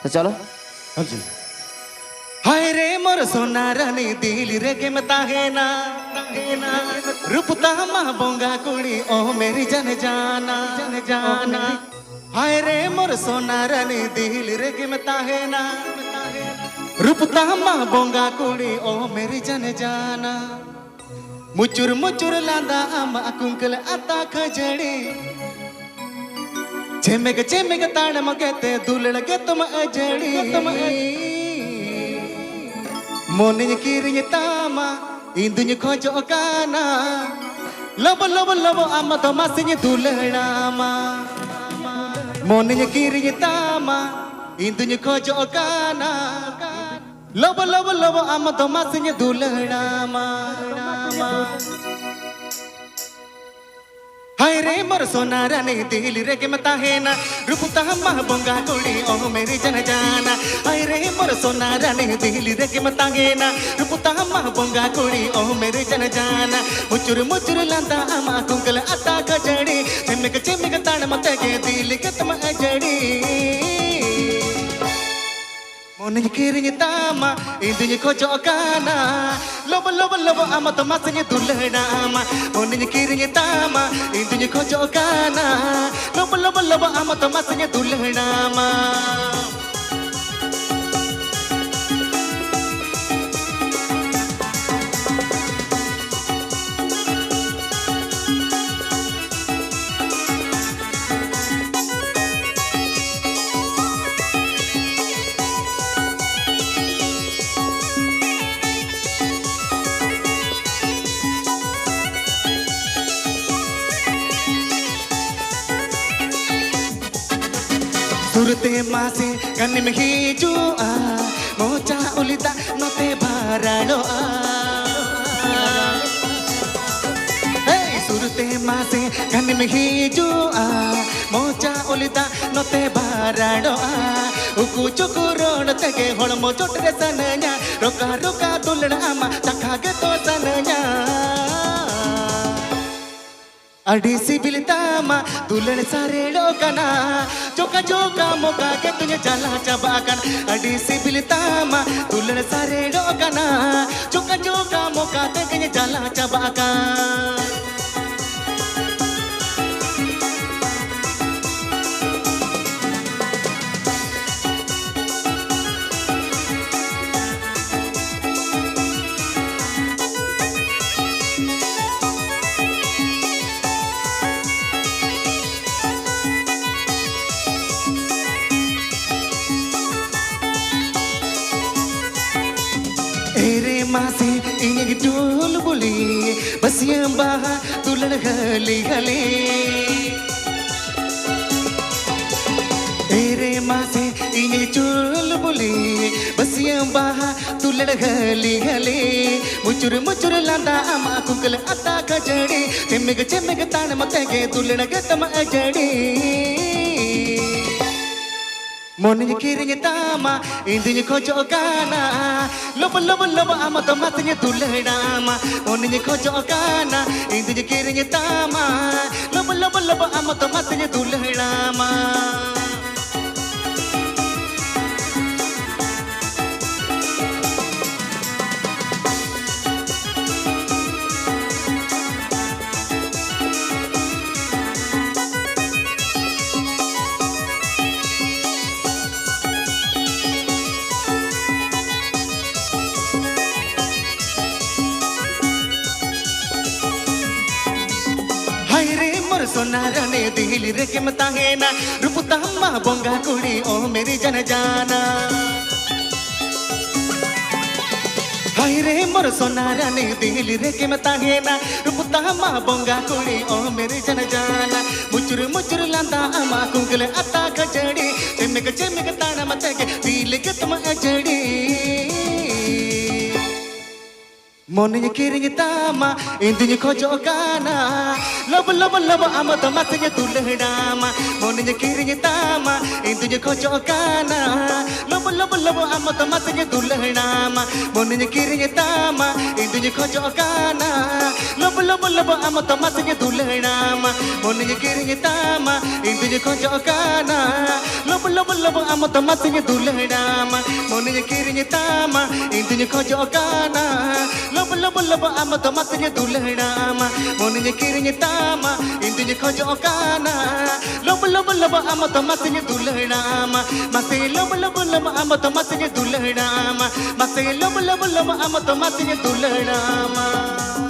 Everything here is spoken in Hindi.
तो चलो। हाँ जी। हाय रे मोर सोना रानी दिल रे के मता है ना रूपता मा बोंगा कुड़ी ओ मेरी जन जाना हाय रे मोर सोना रानी दिल रे के मता है ना रूपता मा बोंगा कुड़ी ओ मेरी जन जाना मुचुर मुचुर लांदा आमा कुंकल आता खजड़ी चेमेग ताड़ मगते दुलड़ के तुम अजड़ी मोनिन किरिय तामा इंदुन खोजो काना लब लब लब आमा तो मासिन दुलड़ामा मोनिन किरिय तामा इंदुन खोजो काना लब लब लब आमा तो मासिन दुलड़ामा हाय रे मोर सोना रानी दिल रे के मता है ना रूपता मा बोंगा कुड़ी ओ मेरी जन जाना हाय रे मोर सोना रानी दिल रे के मता है ना रूपता मा बोंगा कुड़ी ओ मेरी जन जाना मुचुर मुचुर लांदा आमा कुंकल आता खजड़ी चेमेग ताड़ मत के दिल के तुम अजड़ी मोनिन किरिय तामा इंदुन खोजो काना लब लब लब आमा तो मासिन दुलड़ामा मोनिन किरिय तामा इंदुन खोजो काना लब लब लब आमा तो मासिन दुलड़ामा सुरते मासे कन में ही जुआ मोचा उलिता नोते भाराड़ो सुरते मासे कन में ही जुआ मोचा उलिता नोते भाराड़ो उकु चुकु रोड तके होड़मो चोटरे सनया रोका रोका दुलड़ा आमा चखागे तो सनया अड़ी सिबिल तामा दुल्हन सारे लोकना चोका चोका मोका के तुझे चला चबाकन अड़ी सिबिल तामा दुल्हन सारे लोकना चोका चोका मोका के तुझे चला चबाकन मासे इंगे डोल बुली बस ये बाहा दुल्हन गली गली तेरे मासे इंगे डोल बुली बस ये बाहा दुल्हन गली गली मुचुर मुचुर लांदा आमा कुंकल आता खजड़ी चेमेग ताड़ मत के दुल्हन के तम अजड़ी मोनिन किरिय तामा इंदुन खोजो काना लब लब लब आमा तो मासिन दुलड़ामा मोनिन खोजो काना इंदुन किरिय तामा लब लब लब आमा तो मासिन दुलड़ामा सोना रानी दिल रे के मता है ना रूपता मा बोंगा कुड़ी ओ मेरी जन जाना हाय रे मोर सोना रानी दिल रे के मता है ना रूपता मा बोंगा कुड़ी ओ मेरी जन जाना मुचुर मुचुर लांदा आमा कुंकल आता खजड़ी चेमेग ताड़ा मत के दिल के तुम अजड़ी Monin kiring tama, Indian Kojokana, Love, love, love, Amatamata Tulama, Monin kiring tama, Indian Kojokana, Love, love, love, Amatamata Tulama, Monin kiring tama, Indian Kojokana, Love, love, love, Amatamata Tulama, Monin kiring tama, Indian Kojokana, Love, love, love, Amatamata Tulama, Monin kiring tama, Indian Kojokana, Love, love, love, Amatamata Tulama, Monin kiring tama, Indian Kojokana, Love, love, love, Amatamata Tulama, Mase love, love, love, Amatamata Tulama, Mase love, love, love, Amatamata Tulama.